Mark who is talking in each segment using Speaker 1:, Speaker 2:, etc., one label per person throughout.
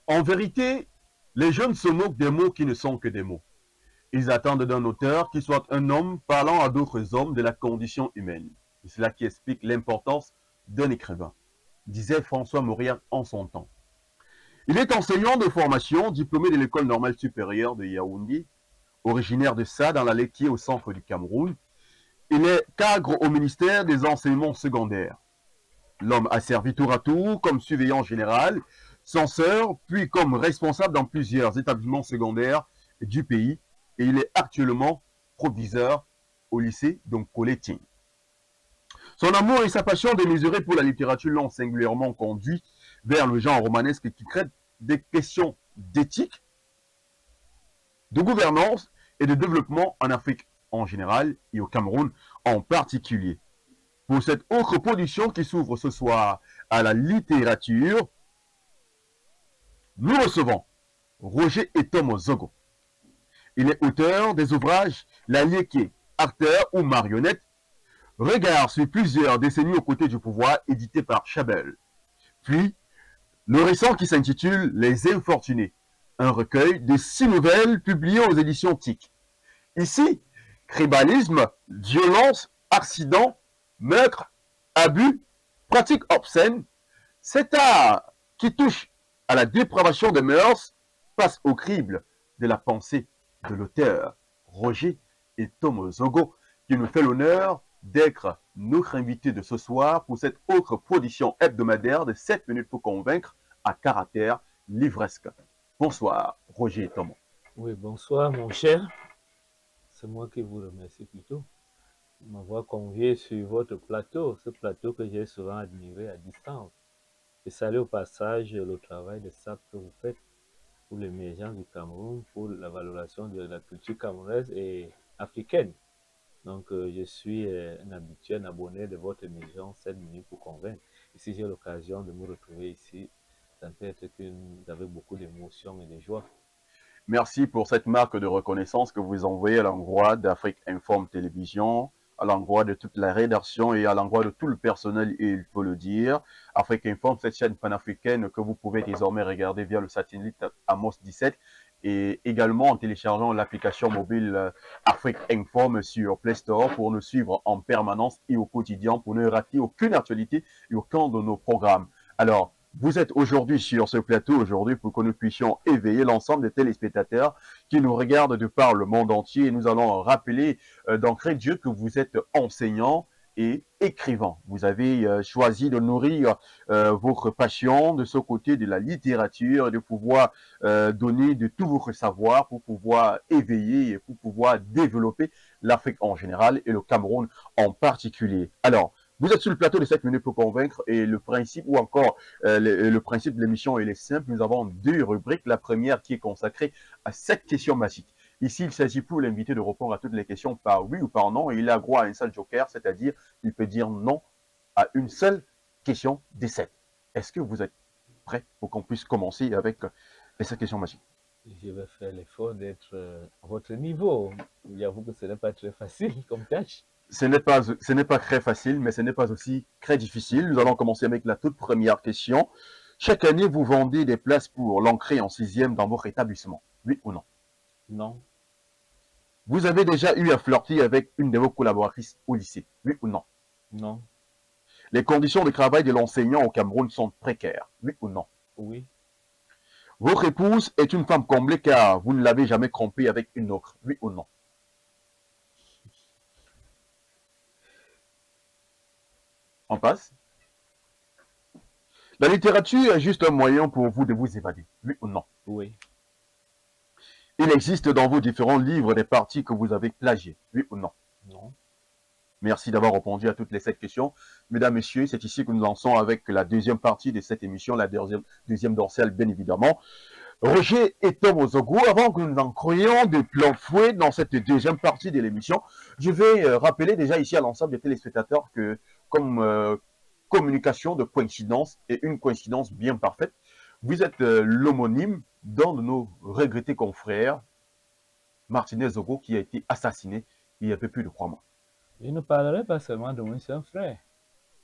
Speaker 1: En vérité, les jeunes se moquent des mots qui ne sont que des mots. Ils attendent d'un auteur qu'il soit un homme parlant à d'autres hommes de la condition humaine. C'est cela qui explique l'importance d'un écrivain, disait François Mauriac en son temps. Il est enseignant de formation, diplômé de l'école normale supérieure de Yaoundé, originaire de Ça dans la Lecquier au centre du Cameroun. Il est cadre au ministère des enseignements secondaires. L'homme a servi tour à tour comme surveillant général, censeur, puis comme responsable dans plusieurs établissements secondaires du pays, et il est actuellement proviseur au lycée d'Onkoletin. Son amour et sa passion démesurée pour la littérature l'ont singulièrement conduit vers le genre romanesque qui traite des questions d'éthique, de gouvernance et de développement en Afrique en général et au Cameroun en particulier. Pour cette autre production qui s'ouvre ce soir à la littérature, nous recevons Roger Etom Zogo. Il est auteur des ouvrages La Liéké, Acteur ou Marionnette, Regard sur plusieurs décennies aux côtés du pouvoir, édité par Chabel. Puis, le récent qui s'intitule Les Infortunés, un recueil de 6 nouvelles publiées aux éditions TIC. Ici, tribalisme, violence, accident, meurtre, abus, pratiques obscènes, cet art qui touche à la dépravation des mœurs passe au crible de la pensée de l'auteur, Roger Etom Zogo, qui nous fait l'honneur d'être notre invité de ce soir pour cette autre production hebdomadaire de 7 minutes pour convaincre à caractère livresque. Bonsoir, Roger Etom.
Speaker 2: Oui, bonsoir mon cher. C'est moi qui vous remercie plutôt de m'avoir convié sur votre plateau, ce plateau que j'ai souvent admiré à distance. Je salue au passage le travail de SAP que vous faites pour l'émergence du Cameroun, pour la valorisation de la culture camerounaise et africaine. Donc, je suis un habitué, un abonné de votre émission 7 minutes pour convaincre. Et si j'ai l'occasion de me retrouver ici, ça peut être avec beaucoup d'émotion et de joie.
Speaker 1: Merci pour cette marque de reconnaissance que vous envoyez à l'endroit d'Afrique Informe Télévision, à l'endroit de toute la rédaction et à l'endroit de tout le personnel, et il faut le dire. Afrique Informe, cette chaîne panafricaine que vous pouvez désormais regarder via le satellite Amos 17 et également en téléchargeant l'application mobile Afrique Informe sur Play Store pour nous suivre en permanence et au quotidien pour ne rater aucune actualité et aucun de nos programmes. Alors, vous êtes aujourd'hui sur ce plateau aujourd'hui pour que nous puissions éveiller l'ensemble des téléspectateurs qui nous regardent de par le monde entier. Et nous allons rappeler d'entrée de jeu que vous êtes enseignant et écrivain. Vous avez choisi de nourrir votre passion de ce côté de la littérature et de pouvoir donner de tout votre savoir pour pouvoir éveiller et pour pouvoir développer l'Afrique en général et le Cameroun en particulier. Alors, vous êtes sur le plateau de 7 minutes pour convaincre et le principe ou encore le principe de l'émission il est simple. Nous avons 2 rubriques. La première qui est consacrée à 7 questions magiques. Ici, il s'agit pour l'invité de répondre à toutes les questions par oui ou par non. Et il a droit à un seul joker, c'est-à-dire il peut dire non à une seule question des 7. Est-ce que vous êtes prêt pour qu'on puisse commencer avec les 7 questions magiques?
Speaker 2: Je vais faire l'effort d'être à votre niveau. J'avoue que ce n'est pas très facile comme tâche.
Speaker 1: Ce n'est pas très facile, mais ce n'est pas aussi très difficile. Nous allons commencer avec la toute première question. Chaque année, vous vendez des places pour l'entrée en 6e dans votre établissement. Oui ou non?
Speaker 2: Non.
Speaker 1: Vous avez déjà eu à flirter avec une de vos collaboratrices au lycée. Oui ou non?
Speaker 2: Non.
Speaker 1: Les conditions de travail de l'enseignant au Cameroun sont précaires. Oui ou non?
Speaker 2: Oui.
Speaker 1: Votre épouse est une femme comblée car vous ne l'avez jamais trompée avec une autre. Oui ou non? On passe. La littérature est juste un moyen pour vous de vous évader. Oui ou non?
Speaker 2: Oui.
Speaker 1: Il existe dans vos différents livres des parties que vous avez plagiées. Oui ou non?
Speaker 2: Non.
Speaker 1: Merci d'avoir répondu à toutes les 7 questions. Mesdames, Messieurs, c'est ici que nous en sommes avec la deuxième partie de cette émission, la deuxième dorsale, bien évidemment. Roger Etom Zogo, avant que nous n'en croyions de plein fouet dans cette deuxième partie de l'émission, je vais rappeler déjà ici à l'ensemble des téléspectateurs que comme communication de coïncidence et une coïncidence bien parfaite, vous êtes l'homonyme d'un de nos regrettés confrères, Martinez Zogo, qui a été assassiné il y a peu plus de 3 mois.
Speaker 2: Je ne parlerai pas seulement de mon seul frère.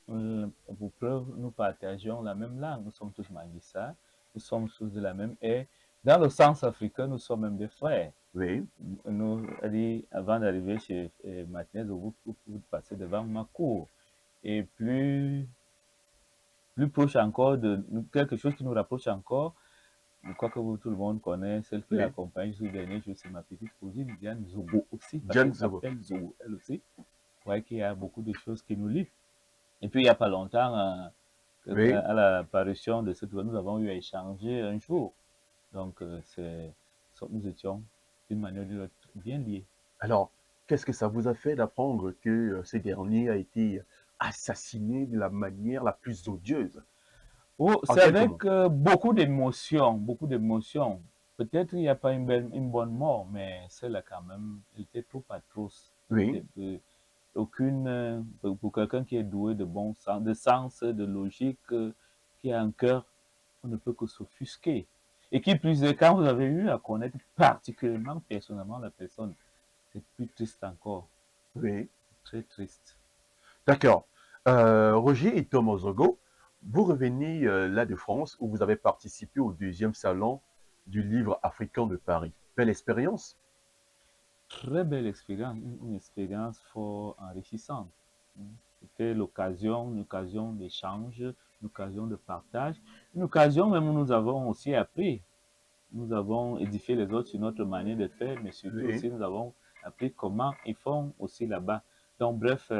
Speaker 2: Pour preuve, nous partageons la même langue. Nous sommes tous Manguissa. nous sommes tous de la même ère. Dans le sens africain, nous sommes même des frères.
Speaker 1: Oui.
Speaker 2: Nous, avant d'arriver chez Martinez, vous passez devant ma cour. Et plus proche encore de quelque chose qui nous rapproche encore, je crois que tout le monde connaît celle qui
Speaker 1: Oui.
Speaker 2: l'accompagne ce dernier jour, c'est ma petite cousine, Diane Zogo aussi, parce
Speaker 1: Diane
Speaker 2: qu'elle
Speaker 1: Zogo.
Speaker 2: s'appelle Zogo, elle aussi. Vous voyez qu'il y a beaucoup de choses qui nous lient. Et puis, il n'y a pas longtemps,
Speaker 1: Oui.
Speaker 2: à l'apparition de cette loi, nous avons eu à échanger un jour. Donc, nous étions d'une manière ou d'une autre bien liés.
Speaker 1: Alors, qu'est-ce que ça vous a fait d'apprendre que ce dernier a été assassiné de la manière la plus odieuse?
Speaker 2: Oh,
Speaker 1: En
Speaker 2: c'est
Speaker 1: quelques mots.
Speaker 2: avec beaucoup d'émotions, beaucoup d'émotions. Peut-être il n'y a pas une bonne mort, mais celle-là quand même, elle était trop atroce.
Speaker 1: Oui.
Speaker 2: Aucune, pour quelqu'un qui est doué de bon sens, de sens, de logique, qui a un cœur, on ne peut que s'offusquer. Et qui plus est, quand vous avez eu à connaître particulièrement, personnellement, la personne, c'est plus triste encore.
Speaker 1: Oui.
Speaker 2: Très triste.
Speaker 1: D'accord. Roger et Thomas Zogo, vous revenez là de France où vous avez participé au 2e salon du livre africain de Paris. Belle expérience?
Speaker 2: Très belle expérience, une expérience fort enrichissante. C'était une occasion d'échange, une occasion de partage, une occasion même où nous avons aussi appris. Nous avons édifié les autres sur notre manière de faire, mais surtout
Speaker 1: Oui.
Speaker 2: aussi nous avons appris comment ils font aussi là-bas. Donc bref,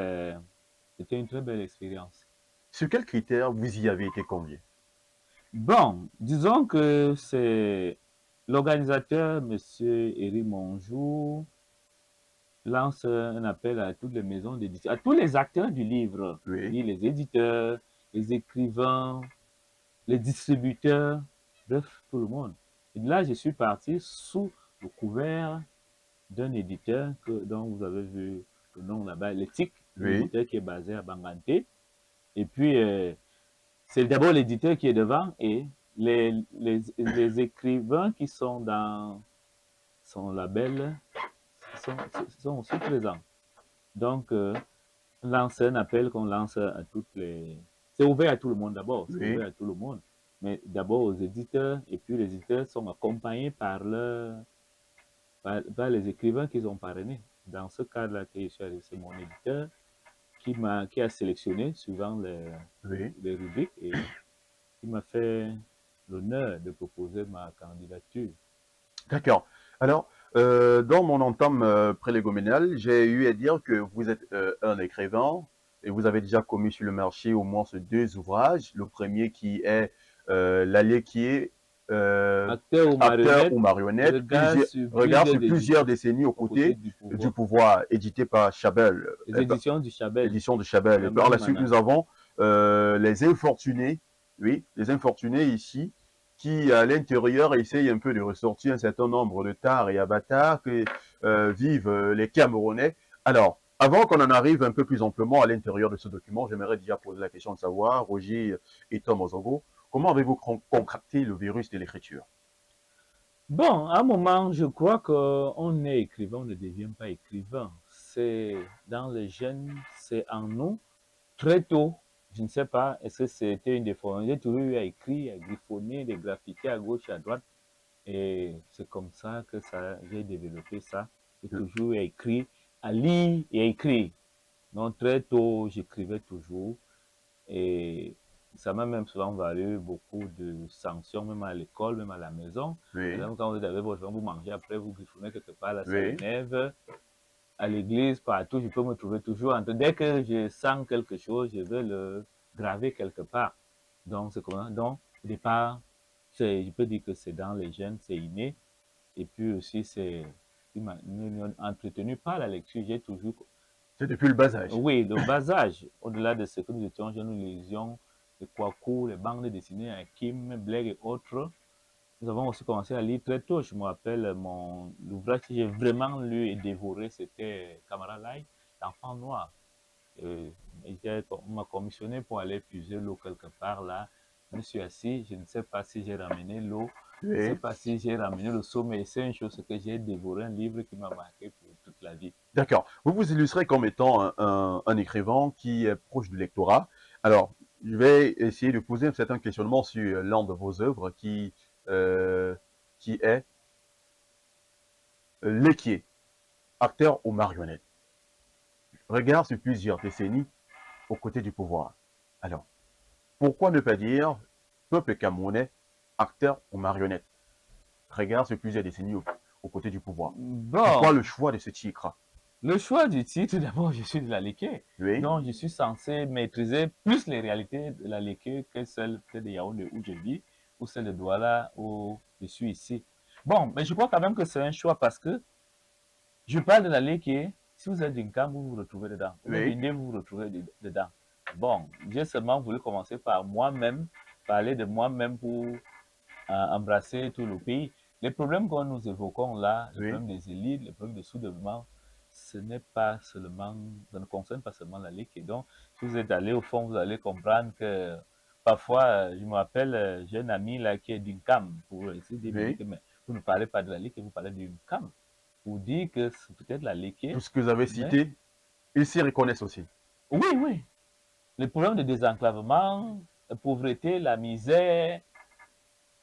Speaker 2: c'était une très belle expérience.
Speaker 1: Sur quels critères vous y avez été convié?
Speaker 2: Bon, disons que c'est l'organisateur, Monsieur Éric Monjou, lance un appel à toutes les maisons d'édition, à tous les acteurs du livre,
Speaker 1: Oui.
Speaker 2: les éditeurs, les écrivains, les distributeurs, bref, tout le monde. Et là, je suis parti sous le couvert d'un éditeur dont vous avez vu le nom là-bas, l'éthique,
Speaker 1: Oui.
Speaker 2: l'éditeur qui est basé à Banganté. Et puis, c'est d'abord l'éditeur qui est devant et les écrivains qui sont dans son label sont aussi présents. Donc, lance un appel qu'on lance à toutes les... C'est ouvert à tout le monde d'abord, c'est
Speaker 1: Oui.
Speaker 2: ouvert à tout le monde. Mais d'abord aux éditeurs, et puis les éditeurs sont accompagnés par les écrivains qu'ils ont parrainés. Dans ce cadre-là que je suis allé, c'est mon éditeur qui a sélectionné suivant
Speaker 1: Oui.
Speaker 2: les rubriques et qui m'a fait l'honneur de proposer ma candidature.
Speaker 1: D'accord. Alors, dans mon entame prélégoménale, j'ai eu à dire que vous êtes un écrivain et vous avez déjà commis sur le marché au moins 2 ouvrages. Le premier qui est L'Allié qui est
Speaker 2: Acteur ou
Speaker 1: acteur
Speaker 2: marionnette,
Speaker 1: ou marionnette,
Speaker 2: regard
Speaker 1: regard sur
Speaker 2: sur
Speaker 1: plusieurs
Speaker 2: plusieurs
Speaker 1: décennies aux côtés
Speaker 2: du
Speaker 1: du
Speaker 2: pouvoir.
Speaker 1: pouvoir, édité par Chabel,
Speaker 2: Les éditions du Chabel,
Speaker 1: édition de Chabel. Et par la suite,
Speaker 2: Mana.
Speaker 1: nous avons Les Infortunés, oui, Les Infortunés ici, qui à l'intérieur essayent un peu de ressortir un certain nombre de tares et avatars que vivent les Camerounais. Alors, avant qu'on en arrive un peu plus amplement à l'intérieur de ce document, j'aimerais déjà poser la question de savoir, Roger et Tom Ozogo, comment avez-vous contracté le virus de l'écriture?
Speaker 2: Bon, à un moment, je crois qu'on est écrivain, on ne devient pas écrivain. C'est dans les gènes, c'est en nous. Très tôt, je ne sais pas, est-ce que c'était une déformation? J'ai toujours eu à écrire, à griffonner, des graffitis à gauche, à droite. Et c'est comme ça que j'ai développé ça. J'ai toujours eu à écrire, à lire et à écrire. Donc très tôt, j'écrivais toujours. Et ça m'a même souvent valu beaucoup de sanctions, même à l'école, même à la maison.
Speaker 1: Oui,
Speaker 2: Par exemple, quand vous avez votre vous mangez après, vous griffonnez quelque part, là, ça
Speaker 1: oui.
Speaker 2: énerve. À l'église, partout, je peux me trouver toujours dès que je sens quelque chose, je vais le graver quelque part. Donc, c'est comment? Donc, au départ, je peux dire que c'est dans les gènes, c'est inné. Et puis aussi, c'est entretenu par la lecture. J'ai toujours
Speaker 1: C'est depuis le bas âge.
Speaker 2: oui, le bas âge, au-delà de ce que nous étions jeunes, nous lisions les Kwaku, les bandes dessinées, Kim, Blair et autres. Nous avons aussi commencé à lire très tôt. Je me rappelle l'ouvrage que j'ai vraiment lu et dévoré, c'était Camara Light, l'enfant noir. On m'a commissionné pour aller puiser l'eau quelque part là. Je me suis assis, je ne sais pas si j'ai ramené l'eau, je ne sais
Speaker 1: Oui.
Speaker 2: pas si j'ai ramené le seau, mais c'est une chose que j'ai dévoré, un livre qui m'a marqué pour toute la vie.
Speaker 1: D'accord. Vous vous illustrez comme étant un écrivain qui est proche du lectorat. Alors, je vais essayer de poser un certain questionnement sur l'un de vos œuvres qui est L'équier, acteur ou marionnette. Regard sur plusieurs décennies aux côtés du pouvoir. Alors, pourquoi ne pas dire peuple camerounais, acteur ou marionnette? Regard sur plusieurs décennies aux côtés du pouvoir. Pourquoi
Speaker 2: Bon,
Speaker 1: le choix de ce titre?
Speaker 2: le choix du titre, d'abord, je suis de la Léké.
Speaker 1: Oui,
Speaker 2: Donc, je suis censé maîtriser plus les réalités de la Léké que celle de Yaoundé où je vis, ou celle de Douala où je suis ici. Bon, mais je crois quand même que c'est un choix parce que je parle de la Léké. Si vous êtes d'une Cam, vous vous retrouvez dedans. Ou
Speaker 1: oui,
Speaker 2: bien vous vous retrouvez dedans. Bon, j'ai seulement voulu commencer par moi-même, parler de moi-même pour embrasser tout le pays. Les problèmes que nous évoquons là, le
Speaker 1: oui.
Speaker 2: problème des élites, le problème des soulèvements, ce n'est pas seulement, ça ne concerne pas seulement la Ligue. Et donc, si vous êtes allé au fond, vous allez comprendre que parfois, je me rappelle, j'ai un ami là qui est d'une CAM pour essayer de me dire
Speaker 1: Oui.
Speaker 2: que mais, vous ne parlez pas de la Ligue, vous parlez d'une CAM. Pour dire que c'est peut-être la Ligue,
Speaker 1: Tout ce que vous avez
Speaker 2: mais
Speaker 1: cité, ils s'y reconnaissent aussi.
Speaker 2: oui, oui, le problème de désenclavement, la pauvreté, la misère,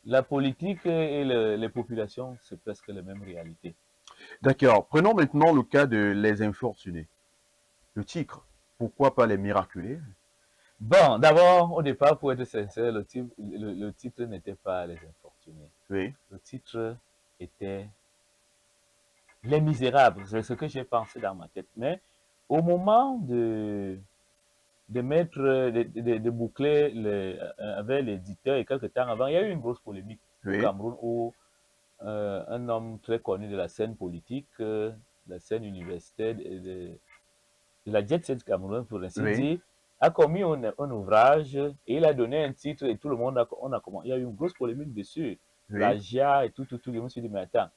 Speaker 2: la politique et les populations, c'est presque les mêmes réalités.
Speaker 1: D'accord. Prenons maintenant le cas de Les Infortunés. Le titre, pourquoi pas les miraculés?
Speaker 2: Bon, d'abord, au départ, pour être sincère, le titre n'était pas Les Infortunés.
Speaker 1: Oui,
Speaker 2: Le titre était Les Misérables. C'est ce que j'ai pensé dans ma tête. Mais au moment de mettre, de boucler avec l'éditeur et quelques temps avant, il y a eu une grosse polémique au
Speaker 1: oui,
Speaker 2: Cameroun où un homme très connu de la scène politique, de la scène universitaire, de la jet set Cameroun, pour ainsi
Speaker 1: oui,
Speaker 2: dire, a commis un ouvrage et il a donné un titre et tout le monde il y a eu une grosse polémique dessus,
Speaker 1: oui,
Speaker 2: plagiat et tout. Je me suis dit, mais attends,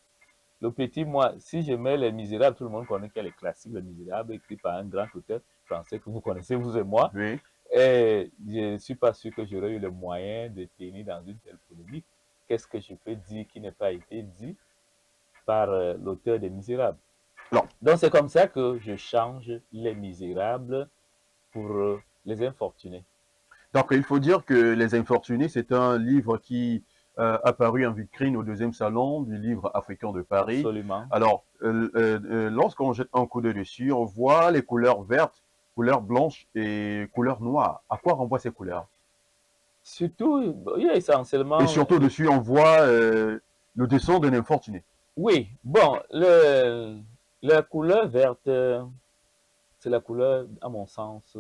Speaker 2: le petit, moi, si je mets Les Misérables, tout le monde connaît qu'il y a les classiques Les Misérables, écrits par un grand auteur français que vous connaissez, vous et moi.
Speaker 1: oui.
Speaker 2: Et je ne suis pas sûr que j'aurais eu le moyen de tenir dans une telle polémique. Qu'est-ce que je peux dire qui n'a pas été dit par l'auteur des Misérables?
Speaker 1: Alors,
Speaker 2: Donc c'est comme ça que je change Les Misérables pour Les Infortunés.
Speaker 1: donc, il faut dire que Les Infortunés, c'est un livre qui a paru en vitrine au deuxième salon du livre africain de Paris.
Speaker 2: Absolument.
Speaker 1: Alors, lorsqu'on jette un coup d'œil dessus, on voit les couleurs vertes, couleurs blanches et couleurs noires. À quoi renvoient ces couleurs?
Speaker 2: Surtout, il y a
Speaker 1: Et
Speaker 2: essentiellement,
Speaker 1: surtout, dessus, on voit le dessin d'un infortuné.
Speaker 2: oui, bon, la couleur verte, c'est la couleur, à mon sens,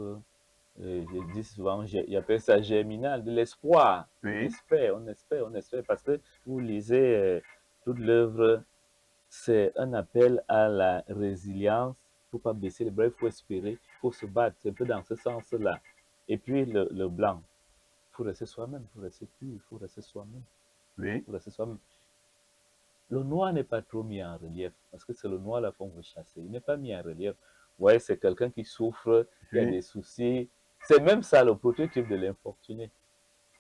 Speaker 2: je dis souvent, j'appelle ça germinal, de l'espoir.
Speaker 1: Oui,
Speaker 2: On espère, parce que vous lisez toute l'œuvre, c'est un appel à la résilience. Il ne faut pas baisser les bras, il faut espérer, il faut se battre. C'est un peu dans ce sens-là. Et puis le blanc, il faut rester soi-même, il faut rester pur, il faut rester soi-même,
Speaker 1: oui,
Speaker 2: il faut rester soi-même. Le noir n'est pas trop mis en relief, parce que c'est le noir là qu'on veut chasser. Il n'est pas mis en relief. Vous voyez, c'est quelqu'un qui souffre, qui a
Speaker 1: oui.
Speaker 2: des soucis. C'est même ça le prototype de l'infortuné.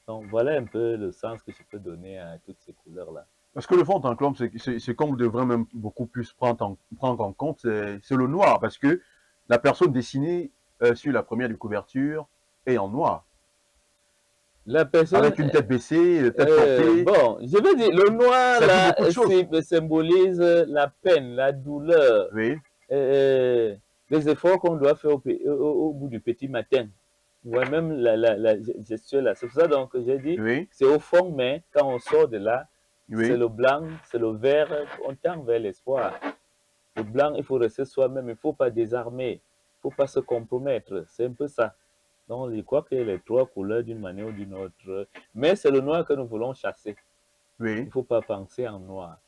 Speaker 2: Donc voilà un peu le sens que je peux donner à toutes ces couleurs-là.
Speaker 1: Parce que le fond en club, c'est qu'on devrait même beaucoup plus prendre en compte, c'est le noir. Parce que la personne dessinée sur la première de couverture est en noir.
Speaker 2: La personne,
Speaker 1: Avec une tête baissée, tête portée,
Speaker 2: bon, je veux dire, le noir
Speaker 1: ça dit
Speaker 2: là
Speaker 1: beaucoup de choses.
Speaker 2: symbolise la peine, la douleur,
Speaker 1: Oui,
Speaker 2: les efforts qu'on doit faire au bout du petit matin. Ouais, même la gestion là. C'est pour ça donc que j'ai dit,
Speaker 1: oui,
Speaker 2: c'est au fond, mais quand on sort de là, c'est
Speaker 1: oui.
Speaker 2: le blanc, c'est le vert, on tend vers l'espoir. Le blanc, il faut rester soi-même, il ne faut pas désarmer, il ne faut pas se compromettre. C'est un peu ça. Donc, je crois que les trois couleurs d'une manière ou d'une autre, mais c'est le noir que nous voulons chasser. Il
Speaker 1: Oui.
Speaker 2: ne faut pas penser en noir.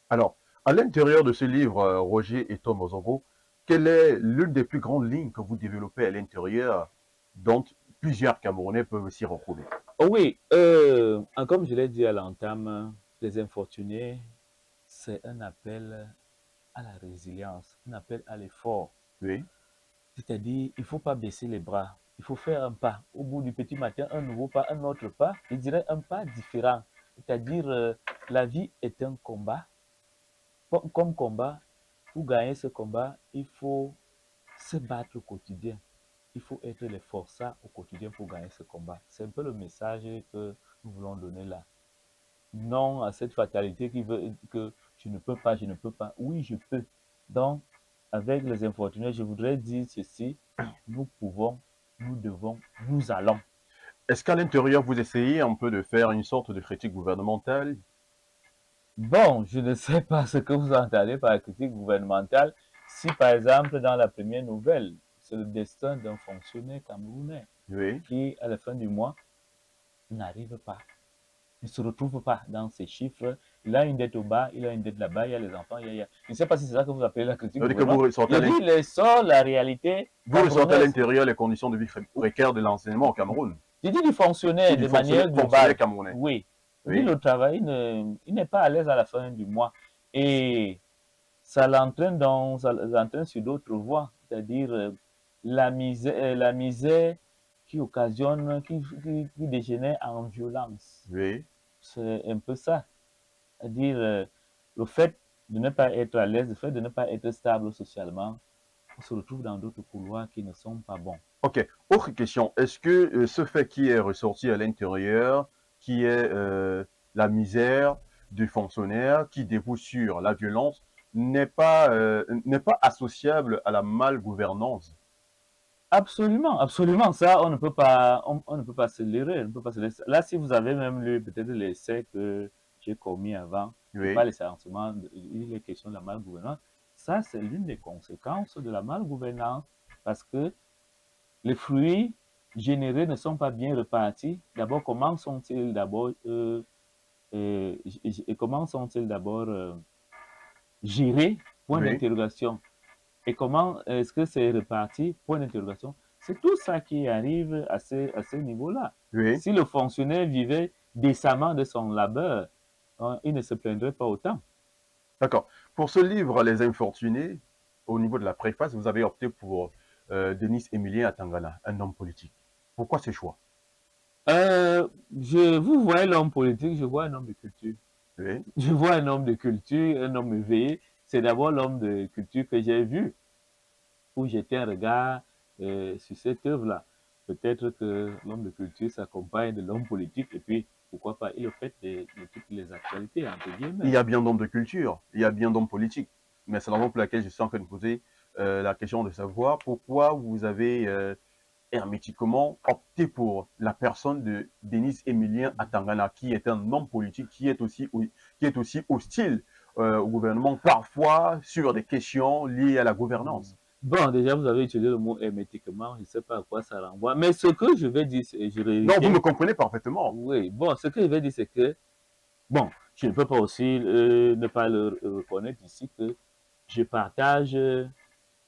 Speaker 1: Alors, à l'intérieur de ce livre, Roger et Tom Ozongo, quelle est l'une des plus grandes lignes que vous développez à l'intérieur dont plusieurs Camerounais peuvent s'y retrouver?
Speaker 2: Oh oui, comme je l'ai dit à l'entame, les infortunés, c'est un appel à la résilience, un appel à l'effort.
Speaker 1: Oui,
Speaker 2: C'est-à-dire, il ne faut pas baisser les bras. Il faut faire un pas. Au bout du petit matin, un nouveau pas, un autre pas. Je dirais un pas différent. C'est-à-dire, la vie est un combat. Comme combat, pour gagner ce combat, il faut se battre au quotidien. il faut être les forçats au quotidien pour gagner ce combat. C'est un peu le message que nous voulons donner là. Non à cette fatalité qui veut que je ne peux pas, je ne peux pas. Oui, je peux. Donc, avec les infortunés, je voudrais dire ceci, nous pouvons, nous devons, nous allons.
Speaker 1: Est-ce qu'à l'intérieur, vous essayez un peu de faire une sorte de critique gouvernementale?
Speaker 2: Bon, je ne sais pas ce que vous entendez par la critique gouvernementale. Si, par exemple, dans la première nouvelle, c'est le destin d'un fonctionnaire camerounais
Speaker 1: Oui.
Speaker 2: qui, à la fin du mois, n'arrive pas, ne se retrouve pas dans ces chiffres. Il a une dette au bas, il a une dette là-bas, il y a les enfants, il y a... Je ne sais pas si c'est ça que vous appelez la critique
Speaker 1: C'est-à-dire que
Speaker 2: gouvernementale. Il dit, il sort la réalité
Speaker 1: vous ressentez à
Speaker 2: camerounaise.
Speaker 1: l'intérieur les conditions de vie précaires de l'enseignement au Cameroun.
Speaker 2: Je dis du fonctionnaire de manière globale.
Speaker 1: Camerounais.
Speaker 2: Oui. Je dis
Speaker 1: Oui.
Speaker 2: le travail, il n'est pas à l'aise à la fin du mois. Et ça l'entraîne sur d'autres voies, c'est-à-dire la misère qui occasionne, qui dégénère en violence.
Speaker 1: Oui.
Speaker 2: C'est un peu ça. C'est-à-dire le fait de ne pas être à l'aise, le fait de ne pas être stable socialement, on se retrouve dans d'autres couloirs qui ne sont pas bons.
Speaker 1: Ok. Autre question. Est-ce que ce fait qui est ressorti à l'intérieur, qui est la misère du fonctionnaire, qui déboule sur la violence, n'est pas associable à la malgouvernance?
Speaker 2: Absolument, absolument. Ça, on ne peut pas, on ne peut pas se leurrer, on ne peut pas se laisser. Là, si vous avez même lu peut-être l'essai que j'ai commis avant, et
Speaker 1: Oui.
Speaker 2: pas les séancements, il est question de la malgouvernance. Ça, c'est l'une des conséquences de la malgouvernance parce que les fruits générés ne sont pas bien repartis. D'abord, comment sont-ils d'abord gérés? Point
Speaker 1: Oui.
Speaker 2: d'interrogation. Et comment est-ce que c'est reparti? Point d'interrogation. C'est tout ça qui arrive à ce niveau-là.
Speaker 1: Oui.
Speaker 2: Si le fonctionnaire vivait décemment de son labeur, il ne se plaindrait pas autant.
Speaker 1: D'accord. Pour ce livre, Les Infortunés, au niveau de la préface, vous avez opté pour Denis Emilien Atangana, un homme politique. Pourquoi ce choix?
Speaker 2: Vous voyez l'homme politique, je vois un homme de culture.
Speaker 1: Oui.
Speaker 2: Je vois un homme de culture, un homme éveillé. C'est d'abord l'homme de culture que j'ai vu, où j'étais un regard sur cette œuvre-là. Peut-être que l'homme de culture s'accompagne de l'homme politique et puis, pourquoi pas, il est fait de toutes les actualités, entre guillemets.
Speaker 1: Il y a bien d'hommes de culture, il y a bien d'hommes politiques. Mais c'est la raison pour laquelle je suis en train de poser la question de savoir pourquoi vous avez hermétiquement opté pour la personne de Denis Emilien Atangana, qui est un homme politique, qui est aussi hostile au gouvernement, parfois sur des questions liées à la gouvernance.
Speaker 2: Bon, déjà, vous avez utilisé le mot hermétiquement, je ne sais pas à quoi ça renvoie, mais ce que je vais dire,
Speaker 1: Non, vous me comprenez parfaitement.
Speaker 2: Oui, bon, ce que je vais dire, c'est que, bon, je ne peux pas aussi ne pas le reconnaître ici que je partage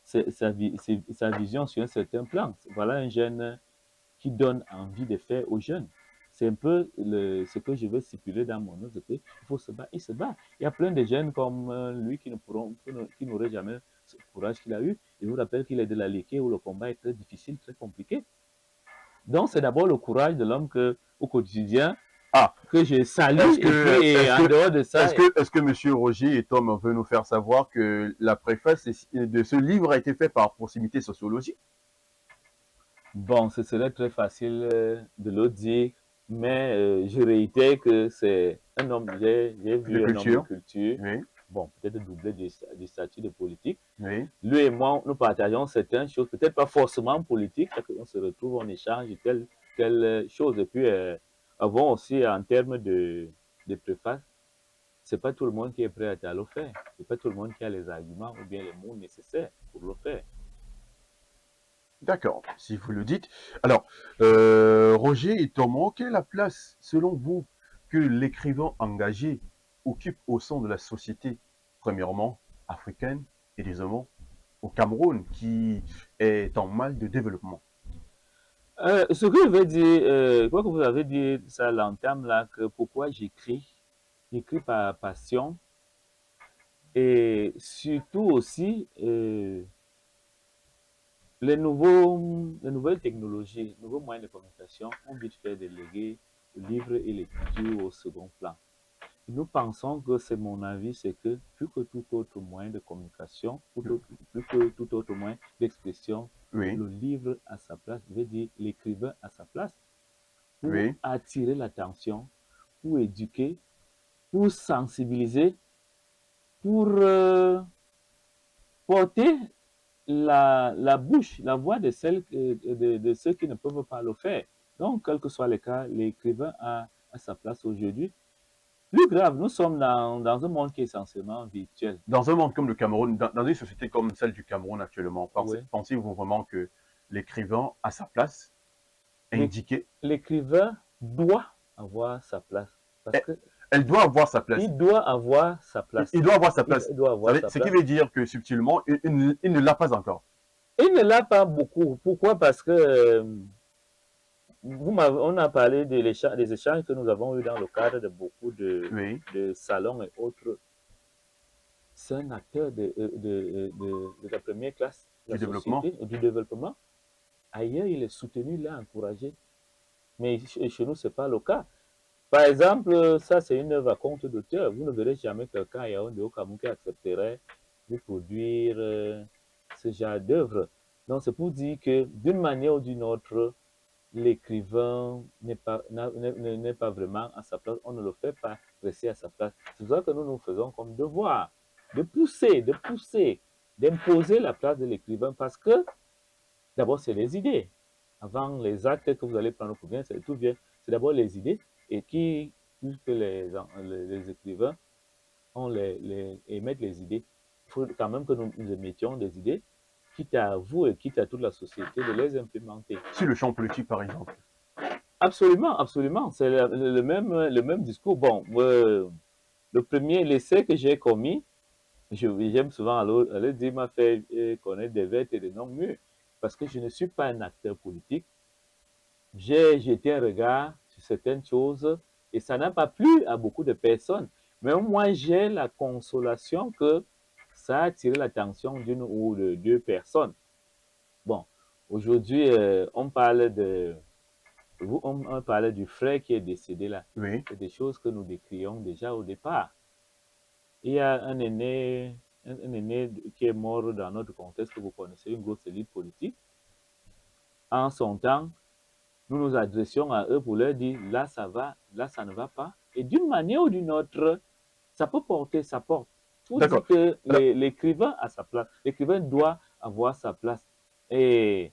Speaker 2: sa vision sur un certain plan. Voilà un jeune qui donne envie de faire aux jeunes. C'est un peu ce que je veux stipuler dans mon œuvre, il faut se battre, il se bat. Il y a plein de jeunes comme lui qui n'auraient jamais ce courage qu'il a eu. Je vous rappelle qu'il est de la Liké où le combat est très difficile, très compliqué. Donc c'est d'abord le courage de l'homme au quotidien que je salue. Et en dehors de ça...
Speaker 1: Est-ce que M. Roger et Tom veulent nous faire savoir que la préface de ce livre a été faite par proximité sociologique?
Speaker 2: Bon, ce serait très facile de le dire, mais je réitère que c'est un homme, j'ai vu un homme de culture,
Speaker 1: oui.
Speaker 2: Bon, peut-être doublé du statut de politique.
Speaker 1: Oui.
Speaker 2: Lui et moi, nous partageons certaines choses, peut-être pas forcément politiques, on se retrouve, on échange telle chose. Et puis, avant aussi, en termes de préface, c'est pas tout le monde qui est prêt à le faire. C'est pas tout le monde qui a les arguments ou bien les mots nécessaires pour le faire.
Speaker 1: D'accord, si vous le dites. Alors, Roger et Thomas, quelle est la place, selon vous, que l'écrivain engagé occupe au sein de la société, premièrement, africaine et deuxièmement, au Cameroun, qui est en mal de développement?
Speaker 2: Ce que je veux dire, quoi que vous avez dit, ça l'entame là, que pourquoi j'écris par passion, et surtout aussi, les nouvelles technologies, les nouveaux moyens de communication ont vite fait de léguer le livre et l'écriture au second plan. Nous pensons que, c'est mon avis, c'est que plus que tout autre moyen de communication, plus que tout autre moyen d'expression,
Speaker 1: Oui,
Speaker 2: le livre a sa place, je veux dire l'écrivain a sa place pour
Speaker 1: oui.
Speaker 2: attirer l'attention, pour éduquer, pour sensibiliser, pour porter la bouche, la voix de, de ceux qui ne peuvent pas le faire. Donc, quel que soit le cas, l'écrivain a sa place aujourd'hui. Plus grave, nous sommes dans un monde qui est essentiellement virtuel.
Speaker 1: Dans un monde comme le Cameroun, dans une société comme celle du Cameroun actuellement,
Speaker 2: Oui.
Speaker 1: pensez-vous vraiment que l'écrivain a sa place indiquée?
Speaker 2: L'écrivain doit avoir sa place. Parce
Speaker 1: Elle
Speaker 2: que
Speaker 1: elle doit avoir sa place.
Speaker 2: il doit avoir sa place.
Speaker 1: Il doit avoir sa place.
Speaker 2: Il doit avoir sa
Speaker 1: Ce qui
Speaker 2: place.
Speaker 1: veut dire que subtilement, il ne l'a pas encore.
Speaker 2: Il ne l'a pas beaucoup. Pourquoi? Parce que on a parlé des échanges que nous avons eus dans le cadre de beaucoup
Speaker 1: Oui,
Speaker 2: de salons et autres. C'est un acteur de la première classe de
Speaker 1: du
Speaker 2: la
Speaker 1: développement.
Speaker 2: société, du développement. Ailleurs, il est soutenu, il est encouragé. Mais chez nous, ce n'est pas le cas. Par exemple, ça, c'est une œuvre à compte d'auteur. Vous ne verrez jamais quelqu'un à Yaoundé au Cameroun qui accepterait de produire ce genre d'œuvre. Donc, c'est pour dire que d'une manière ou d'une autre, l'écrivain n'est pas vraiment à sa place. On ne le fait pas rester à sa place. C'est pour ça que nous nous faisons comme devoir de pousser, d'imposer la place de l'écrivain parce que d'abord, c'est les idées. Avant les actes que vous allez prendre pour bien, c'est tout bien. C'est d'abord les idées et puisque les écrivains émettent les idées, il faut quand même que nous émettions des idées, quitte à vous et quitte à toute la société, de les implémenter.
Speaker 1: Sur le champ politique, par exemple.
Speaker 2: Absolument, absolument. C'est le même discours. Bon, le premier, l'essai que j'ai commis, j'aime souvent aller dire, m'a fait connaître des vêtements et des noms mûrs, parce que je ne suis pas un acteur politique. J'ai jeté un regard sur certaines choses et ça n'a pas plu à beaucoup de personnes. Mais moi, j'ai la consolation que ça a attiré l'attention d'une ou de deux personnes. Bon, aujourd'hui, on parlait du frère qui est décédé là.
Speaker 1: Oui.
Speaker 2: C'est des choses que nous décrions déjà au départ. Il y a un aîné qui est mort dans notre contexte que vous connaissez, une grosse élite politique. En son temps, nous nous adressions à eux pour leur dire, là ça va, là ça ne va pas. Et d'une manière ou d'une autre, ça peut porter sa porte. Il faut dire que l'écrivain a sa place. L'écrivain doit avoir sa place. Et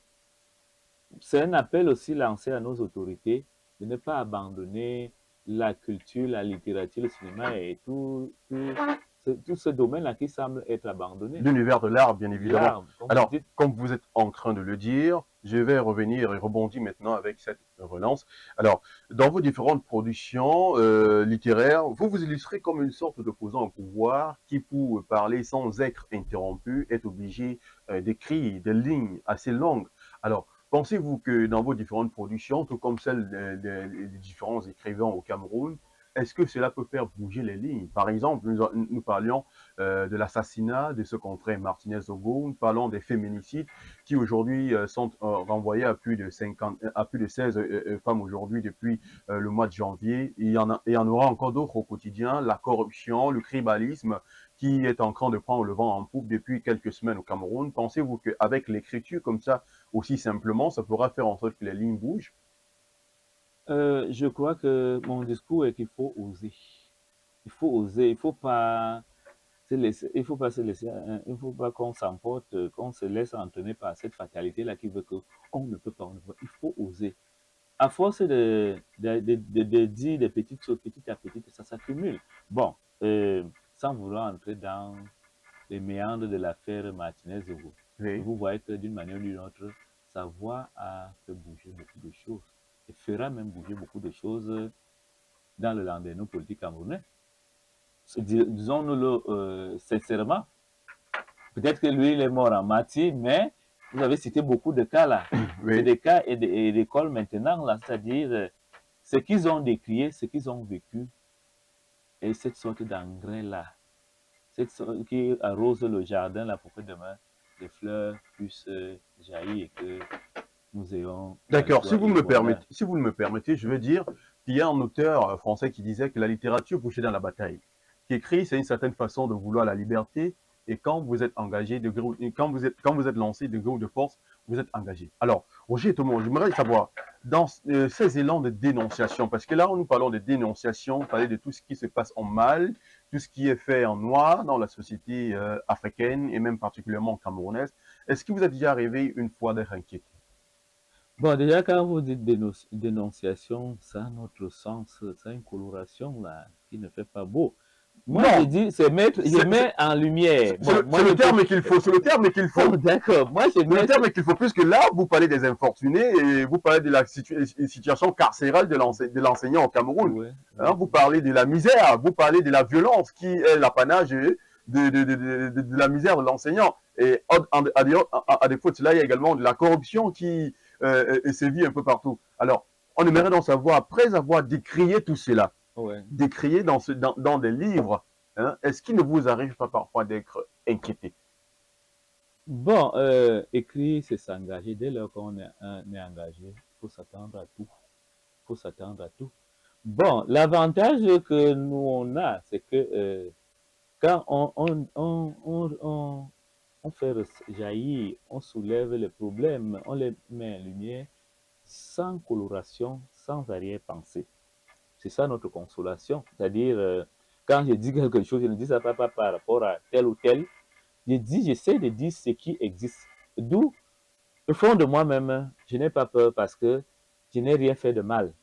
Speaker 2: c'est un appel aussi lancé à nos autorités de ne pas abandonner la culture, la littérature, le cinéma et tout ce domaine-là qui semble être abandonné.
Speaker 1: L'univers de l'art, bien évidemment. Alors,
Speaker 2: Vous
Speaker 1: comme vous êtes en train de le dire, je vais revenir et rebondir maintenant avec cette relance. Alors, dans vos différentes productions littéraires, vous vous illustrez comme une sorte d'opposant au pouvoir qui, pour parler sans être interrompu, est obligé d'écrire des lignes assez longues. Alors, pensez-vous que dans vos différentes productions, tout comme celles des différents écrivains au Cameroun, est-ce que cela peut faire bouger les lignes? Par exemple, nous parlions de l'assassinat de ce qu'on traite Martinez Ogo, nous parlons des féminicides qui aujourd'hui sont renvoyés à plus de 16 femmes aujourd'hui depuis le mois de janvier. Il y en aura encore d'autres au quotidien, la corruption, le tribalisme qui est en train de prendre le vent en poupe depuis quelques semaines au Cameroun. Pensez-vous qu'avec l'écriture comme ça, aussi simplement, ça pourra faire en sorte que les lignes bougent?
Speaker 2: je crois que mon discours est qu'il faut oser. Il faut oser, il faut pas se laisser, il faut pas se laisser, il faut pas qu'on s'emporte, qu'on se laisse entraîner par cette fatalité-là qui veut qu'on ne peut pas, on ne peut pas. Il faut oser. À force de dire des petites choses, petit à petit, ça s'accumule. Bon, sans vouloir entrer dans les méandres de l'affaire Martinez-Ogo,
Speaker 1: Oui.
Speaker 2: vous voyez que d'une manière ou d'une autre, sa voix a fait bouger beaucoup de choses et fera même bouger beaucoup de choses dans le landerneau politique camerounais. Disons-nous-le sincèrement. Peut-être que lui, il est mort en martyr, mais vous avez cité beaucoup de cas là.
Speaker 1: Oui.
Speaker 2: C'est des cas et d'écoles maintenant, là, c'est-à-dire ce qu'ils ont décrié, ce qu'ils ont vécu, et cette sorte d'engrais là, cette sorte qui arrose le jardin là pour que demain les fleurs puissent jaillir et que nous ayons.
Speaker 1: D'accord, si vous me permettez, je veux dire, qu'il y a un auteur français qui disait que la littérature vous jette dans la bataille. Qu'écrit, c'est une certaine façon de vouloir la liberté. Et quand vous êtes engagé, quand vous êtes lancé de gré ou de force, vous êtes engagé. Alors, Roger Thomas, j'aimerais savoir, dans ces élans de dénonciation, parce que là, nous parlons de dénonciation, parler de tout ce qui se passe en mal, tout ce qui est fait en noir dans la société africaine et même particulièrement camerounaise. Est-ce que vous êtes déjà arrivé une fois d'être inquiété?
Speaker 2: Bon, déjà, quand vous dites dénonciation, ça a un autre sens, ça a une coloration là, qui ne fait pas beau. Moi, je
Speaker 1: Non,
Speaker 2: dis, c'est mettre, je mets en lumière. Bon,
Speaker 1: c'est le terme qu'il faut, c'est le terme qu'il faut.
Speaker 2: Oh, d'accord, moi, je
Speaker 1: C'est le
Speaker 2: mets.
Speaker 1: terme qu'il faut, puisque là, vous parlez des infortunés et vous parlez de la situation carcérale de l'enseignant au Cameroun.
Speaker 2: Ouais,
Speaker 1: Hein,
Speaker 2: ouais.
Speaker 1: vous parlez de la misère, vous parlez de la violence qui est l'apanage de la misère de l'enseignant. Et à défaut de cela, il y a également de la corruption qui sévit un peu partout. Alors, on aimerait donc savoir, après avoir décrié tout cela,
Speaker 2: Ouais.
Speaker 1: décrié dans des livres, hein, est-ce qu'il ne vous arrive pas parfois d'être inquiété?
Speaker 2: Bon, écrire, c'est s'engager. Dès lors qu'on est engagé, il faut s'attendre à tout. Il faut s'attendre à tout. Bon, l'avantage que nous, on a, c'est que quand on fait jaillir, on soulève les problèmes, on les met en lumière, sans coloration, sans arrière-pensée. C'est ça notre consolation. C'est-à-dire, quand je dis quelque chose, je ne dis ça pas par rapport à tel ou tel. J'essaie de dire ce qui existe. D'où, au fond de moi-même, je n'ai pas peur parce que je n'ai rien fait de mal.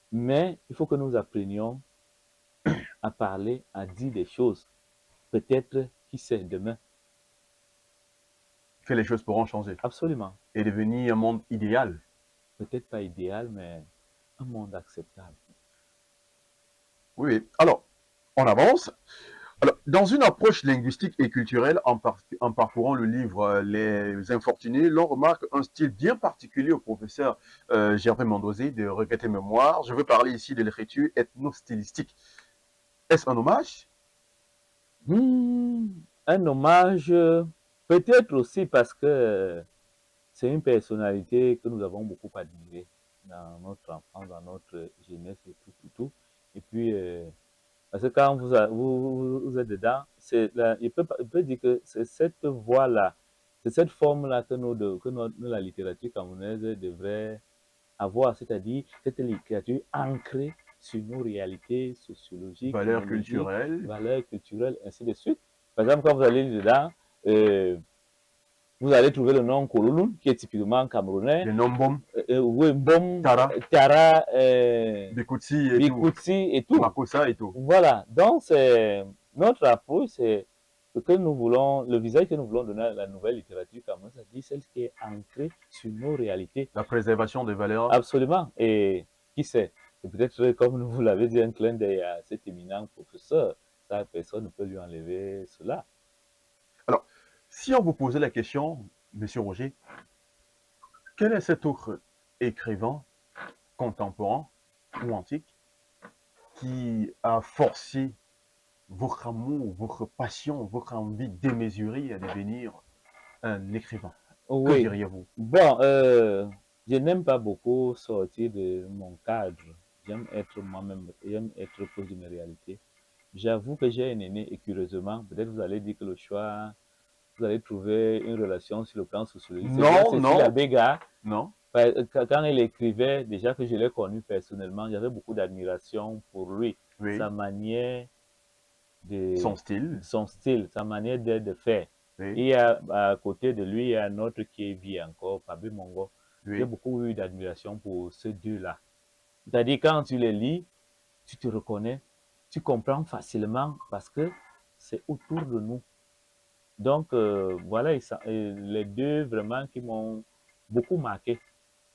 Speaker 2: Mais il faut que nous apprenions à parler, à dire des choses. Peut-être, qui sait, demain.
Speaker 1: Que les choses pourront changer
Speaker 2: Absolument.
Speaker 1: et devenir un monde idéal.
Speaker 2: Peut-être pas idéal, mais un monde acceptable.
Speaker 1: Oui. Alors, on avance. Alors, dans une approche linguistique et culturelle, en parcourant le livre Les Infortunés, l'on remarque un style bien particulier au professeur Gervais Mondosé de Regretter Mémoire. Je veux parler ici de l'écriture ethno-stylistique. Est-ce un hommage?
Speaker 2: Un hommage, peut-être aussi parce que c'est une personnalité que nous avons beaucoup admirée dans notre enfance, dans notre jeunesse et tout. Et puis, parce que quand vous êtes dedans, il peut dire que c'est cette voie-là, c'est cette forme-là que la littérature camerounaise devrait avoir, c'est-à-dire cette littérature ancrée sur nos réalités sociologiques,
Speaker 1: Valeurs
Speaker 2: ethnologiques,
Speaker 1: culturelles.
Speaker 2: valeurs culturelles, ainsi de suite. Par exemple, quand vous allez dedans, euh, vous allez trouver le nom Kololun, qui est typiquement camerounais,
Speaker 1: Les Nombom,
Speaker 2: Wembom,
Speaker 1: Tara,
Speaker 2: Tara,
Speaker 1: Bikutsi et tout.
Speaker 2: Bikutsi et tout.
Speaker 1: Makossa et tout.
Speaker 2: Voilà, donc c'est notre approche, c'est ce que nous voulons, le visage que nous voulons donner à la nouvelle littérature camerounaise, c'est-à-dire celle qui est ancrée sur nos réalités.
Speaker 1: La préservation des valeurs.
Speaker 2: Absolument. Et qui sait, c'est peut-être, comme vous l'avez dit, un clin d'œil à cet éminent professeur. Ça, personne ne peut lui enlever cela.
Speaker 1: Alors, si on vous posait la question, Monsieur Roger, quel est cet autre écrivain contemporain ou antique qui a forcé votre amour, votre passion, votre envie démesurée à devenir un écrivain? Que
Speaker 2: Oui.
Speaker 1: diriez-vous?
Speaker 2: Bon, je n'aime pas beaucoup sortir de mon cadre. J'aime être moi-même, j'aime être proche de mes réalités. J'avoue que j'ai un aîné et curieusement, peut-être vous allez dire que le choix, vous allez trouver une relation sur le plan sociologique. C'est bien
Speaker 1: Non,
Speaker 2: Cécile
Speaker 1: non,
Speaker 2: Abega.
Speaker 1: non.
Speaker 2: Quand elle écrivait, déjà que je l'ai connu personnellement, j'avais beaucoup d'admiration pour lui.
Speaker 1: Oui.
Speaker 2: Sa manière de...
Speaker 1: Son style.
Speaker 2: Son style, sa manière de faire.
Speaker 1: Oui.
Speaker 2: Et à côté de lui, il y a un autre qui vit encore, Pabi Mongo.
Speaker 1: Oui.
Speaker 2: J'ai beaucoup eu d'admiration pour ces deux-là. C'est-à-dire, quand tu les lis, tu te reconnais, tu comprends facilement parce que c'est autour de nous. Donc, voilà, les deux vraiment qui m'ont beaucoup marqué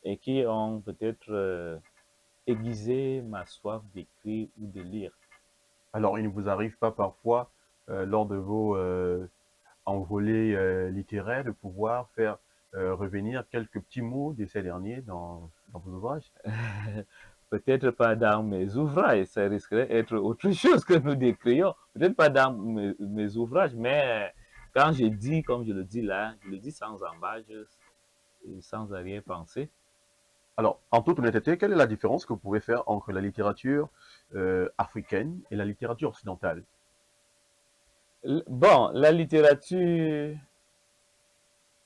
Speaker 2: et qui ont peut-être aiguisé ma soif d'écrire ou de lire.
Speaker 1: Alors, il ne vous arrive pas parfois, lors de vos envolées littéraires, de pouvoir faire revenir quelques petits mots de ces derniers dans vos ouvrages?
Speaker 2: Peut-être pas dans mes ouvrages, ça risquerait d'être autre chose que nous décrions. Peut-être pas dans mes ouvrages, mais quand je dis, comme je le dis là, je le dis sans embâche, sans arrière-pensée.
Speaker 1: Alors, en toute honnêteté, quelle est la différence que vous pouvez faire entre la littérature africaine et la littérature occidentale?
Speaker 2: Bon, la littérature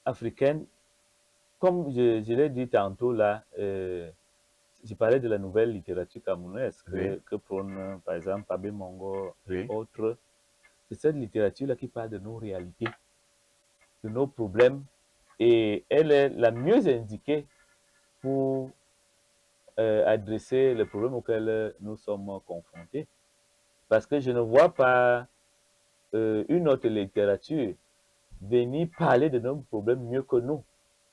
Speaker 2: africaine, comme je l'ai dit tantôt là, je parlais de la nouvelle littérature camerounaise
Speaker 1: Oui,
Speaker 2: que prône par exemple Pabé Mongo et
Speaker 1: oui.
Speaker 2: autres. C'est cette littérature-là qui parle de nos réalités, de nos problèmes, et elle est la mieux indiquée pour adresser les problèmes auxquels nous sommes confrontés. Parce que je ne vois pas une autre littérature venir parler de nos problèmes mieux que nous,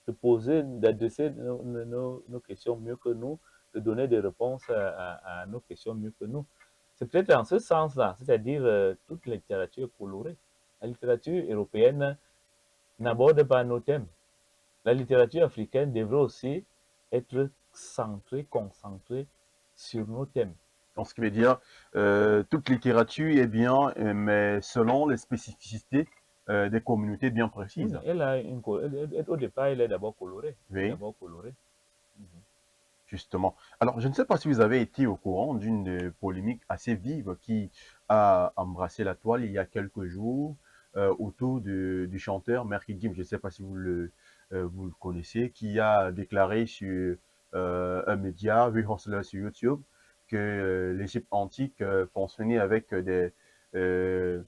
Speaker 2: de poser, d'adresser nos questions mieux que nous, de donner des réponses à nos questions mieux que nous. C'est peut-être dans ce sens-là, c'est-à-dire toute la littérature colorée. La littérature européenne n'aborde pas nos thèmes. La littérature africaine devrait aussi être centrée, concentrée sur nos thèmes.
Speaker 1: Donc, ce qui veut dire, toute littérature est bien, mais selon les spécificités des communautés bien
Speaker 2: Oui,
Speaker 1: précises.
Speaker 2: elle a au départ, elle est d'abord colorée. Elle est
Speaker 1: Oui,
Speaker 2: d'abord colorée. Mhm.
Speaker 1: justement. Alors, je ne sais pas si vous avez été au courant d'une polémique assez vive qui a embrassé la toile il y a quelques jours autour du chanteur Merky Jim. Je ne sais pas si vous le connaissez, qui a déclaré sur un média, We Hustler sur YouTube, que l'Égypte antique fonctionnait avec euh,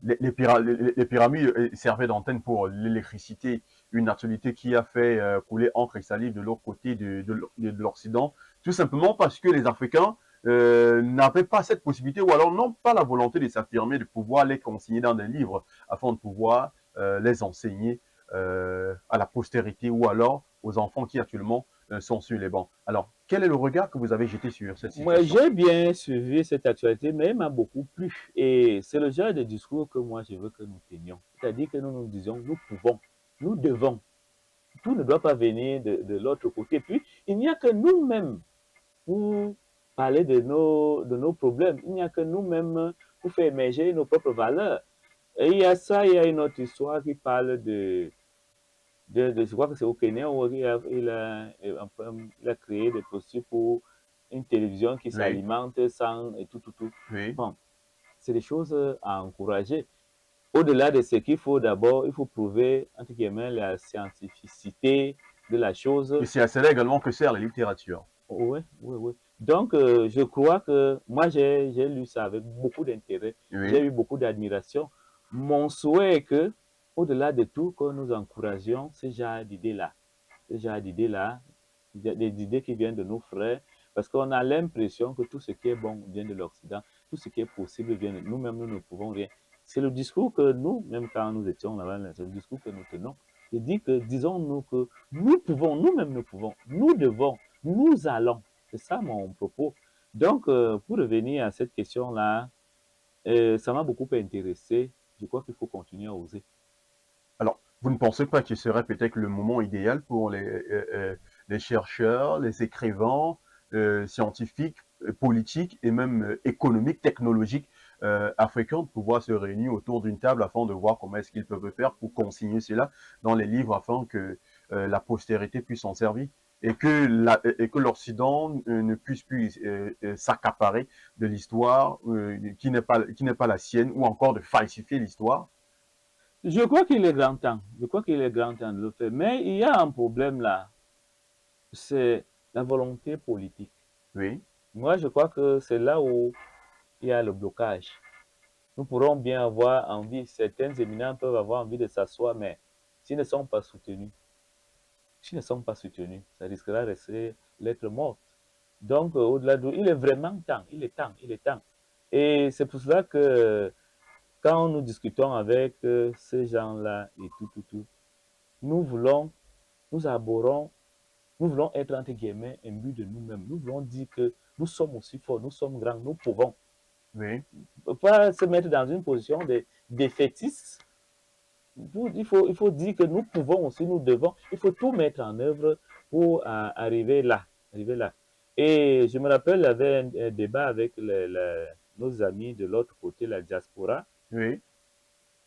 Speaker 1: les pyramides servaient d'antenne pour l'électricité, une actualité qui a fait couler encre et salive de l'autre côté de l'Occident, tout simplement parce que les Africains n'avaient pas cette possibilité ou alors n'ont pas la volonté de s'affirmer, de pouvoir les consigner dans des livres afin de pouvoir les enseigner à la postérité ou alors aux enfants qui actuellement sont sur les bancs. Alors, quel est le regard que vous avez jeté sur cette
Speaker 2: Moi,
Speaker 1: situation?
Speaker 2: j'ai bien suivi cette actualité, mais elle m'a beaucoup plu. Et c'est le genre de discours que moi, je veux que nous tenions. C'est-à-dire que nous nous disions, nous pouvons, nous devons. Tout ne doit pas venir de l'autre côté. Puis, il n'y a que nous-mêmes pour parler de nos problèmes. Il n'y a que nous-mêmes pour faire émerger nos propres valeurs. Et il y a ça, il y a une autre histoire qui parle je crois que c'est au Kenya où il a créé des postures pour une télévision qui
Speaker 1: Oui,
Speaker 2: s'alimente sans et tout, tout, tout.
Speaker 1: oui.
Speaker 2: Bon, c'est des choses à encourager. Au-delà de ce qu'il faut d'abord, il faut prouver, entre guillemets, la scientificité de la chose.
Speaker 1: Et c'est à cela également que sert la littérature.
Speaker 2: Oui, oui, oui. Donc, je crois que moi, j'ai lu ça avec beaucoup d'intérêt. J'ai
Speaker 1: Oui.
Speaker 2: eu beaucoup d'admiration. Mon souhait est que, au-delà de tout, que nous encouragions ce genre d'idées-là. Ce genre d'idées-là, des idées qui viennent de nos frères, parce qu'on a l'impression que tout ce qui est bon vient de l'Occident, tout ce qui est possible vient de nous-mêmes, nous ne pouvons rien. C'est le discours que nous, même quand nous étions là-bas, c'est le discours que nous tenons. Je dis que, disons-nous que nous pouvons, nous-mêmes nous pouvons, nous devons, nous allons. C'est ça mon propos. Donc, pour revenir à cette question-là, ça m'a beaucoup intéressé. Je crois qu'il faut continuer à oser.
Speaker 1: Alors, vous ne pensez pas qu'il serait peut-être le moment idéal pour les chercheurs, les écrivains, scientifiques, politiques et même économiques, technologiques africains de pouvoir se réunir autour d'une table afin de voir comment est-ce qu'ils peuvent faire pour consigner cela dans les livres afin que la postérité puisse s'en servir et que l'Occident ne puisse plus s'accaparer de l'histoire qui n'est pas la sienne ou encore de falsifier l'histoire.
Speaker 2: Je crois qu'il est grand temps. Je crois qu'il est grand temps de le faire. Mais il y a un problème là. C'est la volonté politique.
Speaker 1: Oui,
Speaker 2: Moi, je crois que c'est là où il y a le blocage. Nous pourrons bien avoir envie, certains éminents peuvent avoir envie de s'asseoir, mais s'ils ne sont pas soutenus, s'ils ne sont pas soutenus, ça risquera de rester lettre morte. Donc, au-delà de, il est vraiment temps, il est temps, il est temps. Et c'est pour cela que quand nous discutons avec ces gens-là et tout, tout, tout, nous voulons, nous abordons, nous voulons être entre guillemets imbus de nous-mêmes. Nous voulons dire que nous sommes aussi forts, nous sommes grands, nous pouvons.
Speaker 1: oui.
Speaker 2: Pas se mettre dans une position de défaitiste. Il faut dire que nous pouvons aussi, nous devons, il faut tout mettre en œuvre pour arriver là, arriver là. Et je me rappelle, il y avait un débat avec nos amis de l'autre côté, la diaspora.
Speaker 1: Oui,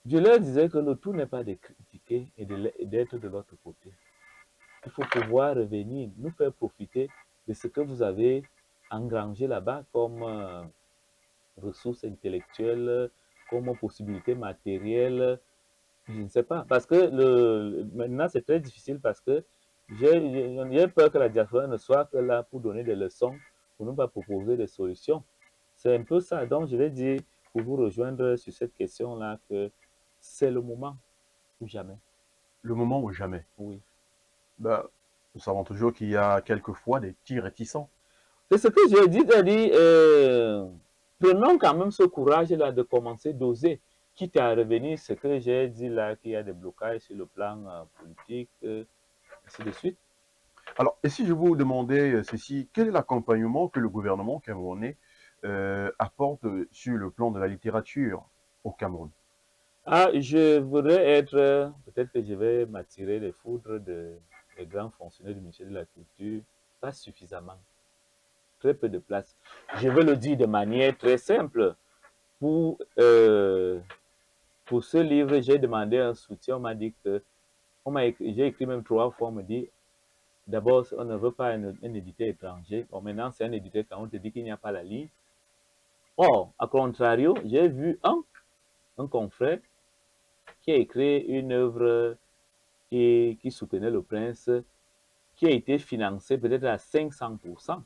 Speaker 2: Je leur disais que le tout n'est pas de critiquer et d'être de l'autre côté. il faut pouvoir revenir, nous faire profiter de ce que vous avez engrangé là-bas comme ressources intellectuelles, comme possibilités matérielles, je ne sais pas. Parce que maintenant, c'est très difficile parce que j'ai peur que la diaspora ne soit que là pour donner des leçons, pour ne pas proposer des solutions. C'est un peu ça. Donc, je vais dire, pour vous rejoindre sur cette question-là, que c'est le moment ou jamais.
Speaker 1: Le moment ou jamais.
Speaker 2: Oui.
Speaker 1: Ben, nous savons toujours qu'il y a quelquefois des petits réticents.
Speaker 2: C'est ce que j'ai dit, c'est-à-dire, prenons quand même ce courage-là de commencer, d'oser, quitte à revenir ce que j'ai dit là, qu'il y a des blocages sur le plan politique, ainsi de suite.
Speaker 1: Alors, et si je vous demandais ceci, quel est l'accompagnement que le gouvernement camerounais apporte sur le plan de la littérature au Cameroun?
Speaker 2: Ah, je voudrais être, peut-être que je vais m'attirer les foudres des grands fonctionnaires du ministère de la Culture, pas suffisamment, très peu de place. Je veux le dire de manière très simple. Pour, pour ce livre, j'ai demandé un soutien, on m'a dit que, j'ai écrit même 3 fois, on me dit, d'abord, on ne veut pas un éditeur étranger. Bon, maintenant, c'est un éditeur quand on te dit qu'il n'y a pas la ligne. Or, à contrario, j'ai vu un confrère qui a écrit une œuvre qui soutenait le prince, qui a été financée peut-être à 500%. Vous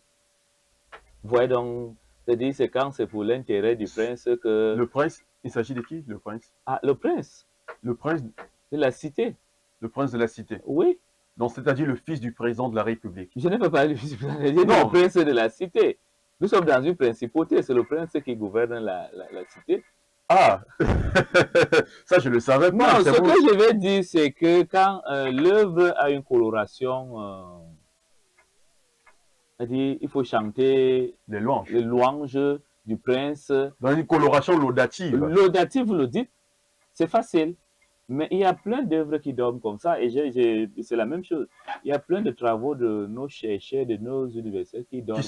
Speaker 2: voyez donc, c'est-à-dire c'est quand c'est pour l'intérêt du prince que...
Speaker 1: Le prince, il s'agit de qui, le prince?
Speaker 2: Ah, le prince
Speaker 1: Le prince,
Speaker 2: de la cité.
Speaker 1: le prince de la cité.
Speaker 2: Oui.
Speaker 1: Donc, c'est-à-dire le fils du président de la République.
Speaker 2: Je n'ai pas parlé du le prince de la cité. Nous sommes dans une principauté, c'est le prince qui gouverne la cité.
Speaker 1: Ah, ça je ne le savais pas.
Speaker 2: Non, ce que je vais dire, c'est que quand l'œuvre a une coloration, c'est-à-dire il faut chanter
Speaker 1: les
Speaker 2: louanges du prince.
Speaker 1: Dans une coloration laudative.
Speaker 2: Laudative, vous le dites, c'est facile. Mais il y a plein d'œuvres qui dorment comme ça, et c'est la même chose. Il y a plein de travaux de nos chercheurs, de nos universitaires qui dorment.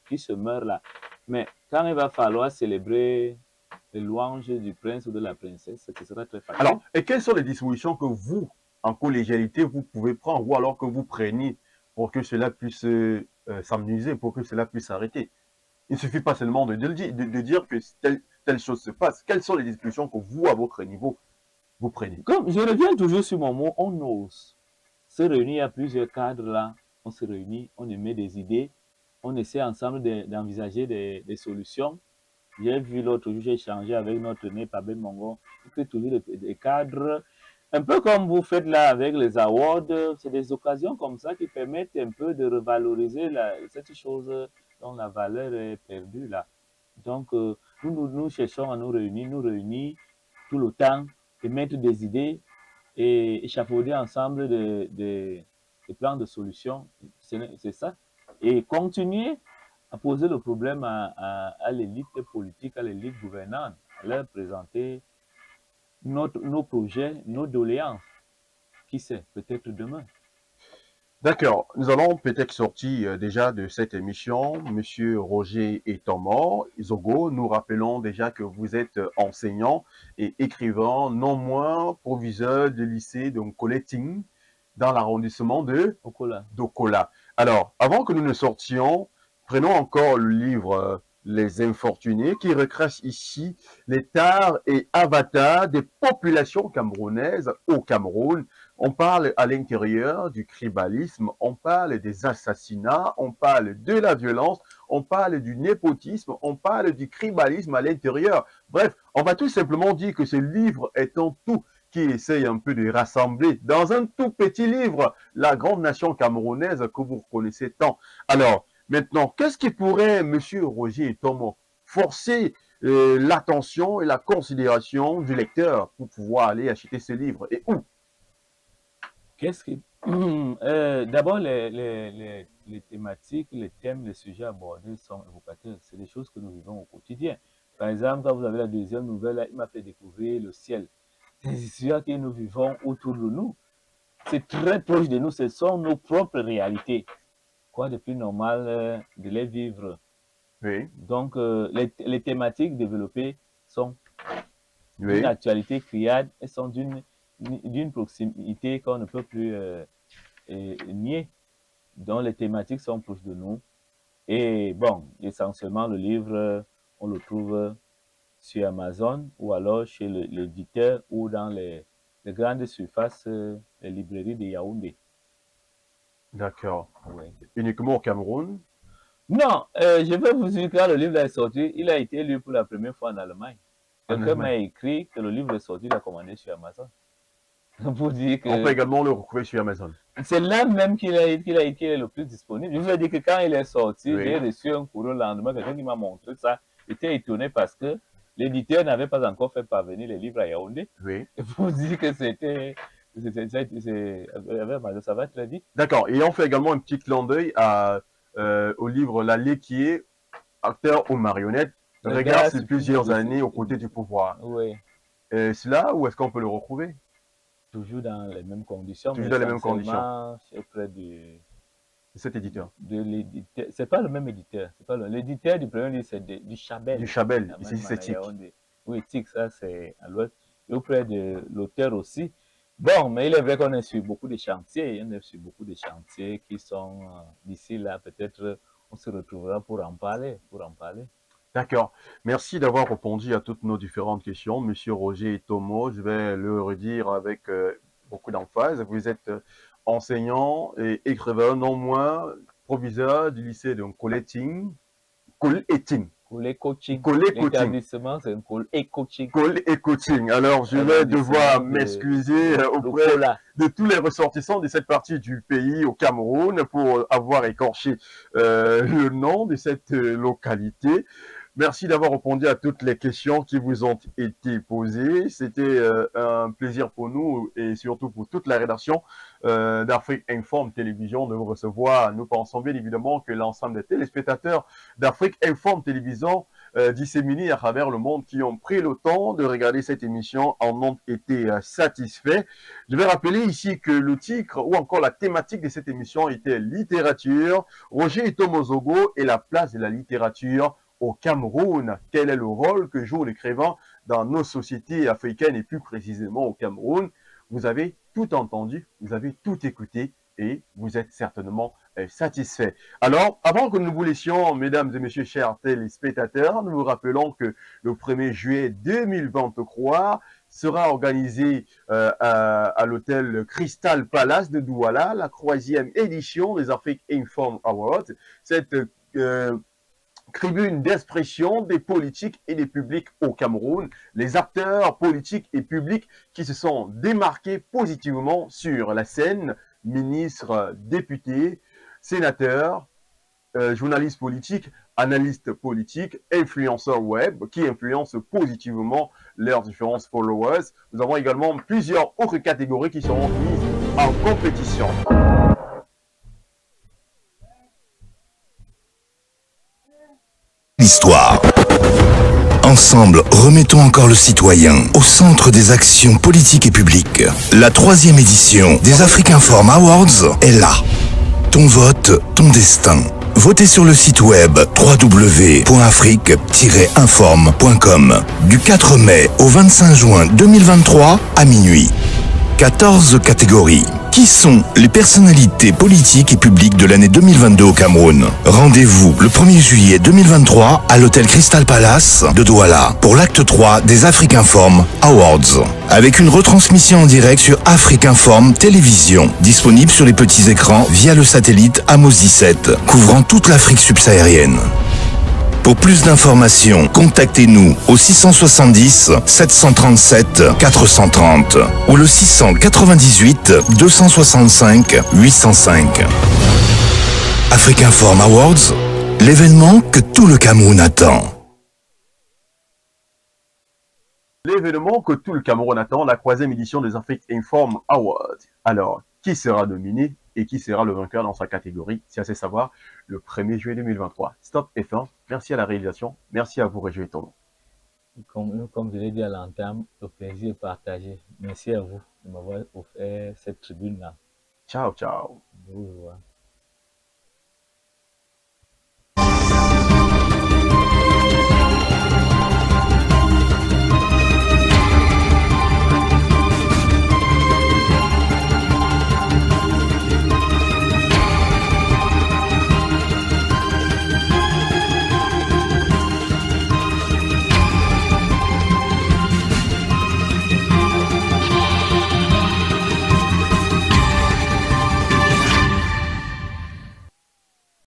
Speaker 2: Qui se meurent là. Mais quand il va falloir célébrer les louanges du prince ou de la princesse, ce sera très facile.
Speaker 1: Alors, et quelles sont les dispositions que vous, en collégialité, vous pouvez prendre, ou alors que vous preniez pour que cela puisse s'amuser, pour que cela puisse s'arrêter? Il ne suffit pas seulement de dire que telle chose se passe. Quelles sont les dispositions que vous, à votre niveau, vous prenez?
Speaker 2: Comme je reviens toujours sur mon mot, on ose se réunir à plusieurs cadres là. On se réunit, on émet des idées, on essaie ensemble d'envisager des solutions. J'ai vu l'autre jour, j'ai échangé avec notre nez, Pabé Mongo, c'est toujours des cadres, un peu comme vous faites là avec les awards. C'est des occasions comme ça qui permettent un peu de revaloriser cette chose dont la valeur est perdue là. Donc, nous cherchons à nous réunir tout le temps, émettre des idées et échafauder ensemble des plans de solution. C'est ça. Et continuer à poser le problème à l'élite politique, à l'élite gouvernante, à leur présenter nos projets, nos doléances. Qui sait, peut-être demain.
Speaker 1: D'accord. Nous allons peut-être sortir déjà de cette émission. Monsieur Roger Etomor, Zogo, nous rappelons déjà que vous êtes enseignant et écrivain, non moins proviseur de lycée de Nkoleting, dans l'arrondissement de Dokola. Alors, avant que nous ne sortions, prenons encore le livre Les Infortunés, qui retrace ici les tares et avatars des populations camerounaises au Cameroun. On parle à l'intérieur du tribalisme, on parle des assassinats, on parle de la violence, on parle du népotisme, on parle du tribalisme à l'intérieur. Bref, on va tout simplement dire que ce livre est un tout qui essaye un peu de rassembler dans un tout petit livre la grande nation camerounaise que vous reconnaissez tant. Alors, maintenant, qu'est-ce qui pourrait, monsieur Roger Tomo, forcer l'attention et la considération du lecteur pour pouvoir aller acheter ce livre et où?
Speaker 2: Qu'est-ce qui... D'abord, les thématiques, les thèmes, les sujets abordés sont évocateurs. C'est des choses que nous vivons au quotidien. Par exemple, quand vous avez la deuxième nouvelle, il m'a fait découvrir le ciel. C'est des sujets que nous vivons autour de nous. C'est très proche de nous. Ce sont nos propres réalités. Quoi de plus normal de les vivre?
Speaker 1: Oui.
Speaker 2: Donc, les thématiques développées sont d'une actualité criarde et sont d'une proximité qu'on ne peut plus niés, dont les thématiques sont proches de nous. Et bon, essentiellement, le livre, on le trouve sur Amazon ou alors chez l'éditeur ou dans les grandes surfaces, les librairies de Yaoundé.
Speaker 1: D'accord.
Speaker 2: Oui.
Speaker 1: Uniquement au Cameroun?
Speaker 2: Non, je vais vous dire, quand le livre est sorti, il a été lu pour la première fois en Allemagne. Quelqu'un m'a écrit que le livre est sorti, il a commandé sur Amazon. Pour dire que...
Speaker 1: On peut également le retrouver sur Amazon.
Speaker 2: C'est là même qu'il est le plus disponible. Je vous ai dit que quand il est sorti,
Speaker 1: Oui.
Speaker 2: j'ai reçu un courrier le lendemain, quelqu'un qui m'a montré ça. J'étais étonné parce que l'éditeur n'avait pas encore fait parvenir les livres à Yaoundé.
Speaker 1: Oui.
Speaker 2: Pour dire que c'était... Ça va très vite.
Speaker 1: D'accord. Et on fait également un petit clin d'œil au livre La Léquier, acteur aux marionnettes, regarde sur plusieurs années aux côtés du pouvoir.
Speaker 2: Oui.
Speaker 1: C'est là où est-ce qu'on peut le retrouver?
Speaker 2: Toujours dans les mêmes conditions.
Speaker 1: Toujours dans les mêmes conditions.
Speaker 2: Auprès de
Speaker 1: cet éditeur.
Speaker 2: C'est pas le même éditeur. L'éditeur du premier livre, c'est du Chabel.
Speaker 1: Du Chabel, ici c'est TIC.
Speaker 2: Oui, TIC, ça c'est à l'ouest. Et auprès de l'auteur aussi. Bon, mais il est vrai qu'on est sur beaucoup de chantiers. On est sur beaucoup de chantiers qui sont d'ici là. Peut-être on se retrouvera pour en parler.
Speaker 1: D'accord. Merci d'avoir répondu à toutes nos différentes questions, Monsieur Roger Tomo. Je vais le redire avec beaucoup d'emphase. Vous êtes enseignant et écrivain, non moins proviseur du lycée de Coleting.
Speaker 2: L'établissement, c'est un Coaching.
Speaker 1: Coaching. Alors, je vais devoir m'excuser auprès de tous les ressortissants de cette partie du pays au Cameroun pour avoir écorché le nom de cette localité. Merci d'avoir répondu à toutes les questions qui vous ont été posées. C'était un plaisir pour nous et surtout pour toute la rédaction d'Afrique Informe Télévision de vous recevoir. Nous pensons bien évidemment que l'ensemble des téléspectateurs d'Afrique Informe Télévision disséminés à travers le monde qui ont pris le temps de regarder cette émission en ont été satisfaits. Je vais rappeler ici que le titre ou encore la thématique de cette émission était littérature. Roger Tomozogo et la place de la littérature au Cameroun. Quel est le rôle que joue l'écrivain dans nos sociétés africaines et plus précisément au Cameroun? Vous avez tout entendu, vous avez tout écouté et vous êtes certainement satisfait. Alors, avant que nous vous laissions, mesdames et messieurs, chers téléspectateurs, nous vous rappelons que le 1er juillet 2023 sera organisé à l'hôtel Crystal Palace de Douala, la 3e édition des Afrique Informe Awards. Cette tribune d'expression des politiques et des publics au Cameroun, les acteurs politiques et publics qui se sont démarqués positivement sur la scène, ministres, députés, sénateurs, journalistes politiques, analystes politiques, influenceurs web qui influencent positivement leurs différents followers. Nous avons également plusieurs autres catégories qui seront mises en compétition.
Speaker 3: L'histoire. Ensemble, remettons encore le citoyen au centre des actions politiques et publiques. La 3e édition des Afrique Informe Awards est là. Ton vote, ton destin. Votez sur le site web www.afrique-informe.com du 4 mai au 25 juin 2023 à minuit. 14 catégories. Qui sont les personnalités politiques et publiques de l'année 2022 au Cameroun? Rendez-vous le 1er juillet 2023 à l'hôtel Crystal Palace de Douala pour l'acte 3 des Afrique Informe Awards. Avec une retransmission en direct sur Afrique Informe Télévision, disponible sur les petits écrans via le satellite Amos 17, couvrant toute l'Afrique subsaharienne. Pour plus d'informations, contactez-nous au 670 737 430 ou le 698 265 805. Afrique Informe Awards, l'événement que tout le Cameroun attend.
Speaker 1: L'événement que tout le Cameroun attend, la 3e édition des Afrique Informe Awards. Alors, qui sera nominé et qui sera le vainqueur dans sa catégorie? C'est assez savoir le 1er juillet 2023. Stop F1, merci à la réalisation, merci à vous, Roger Tomo.
Speaker 2: Comme je l'ai dit à l'entame, le plaisir est partagé. Merci à vous de m'avoir offert cette tribune-là.
Speaker 1: Ciao, ciao.
Speaker 2: Au revoir.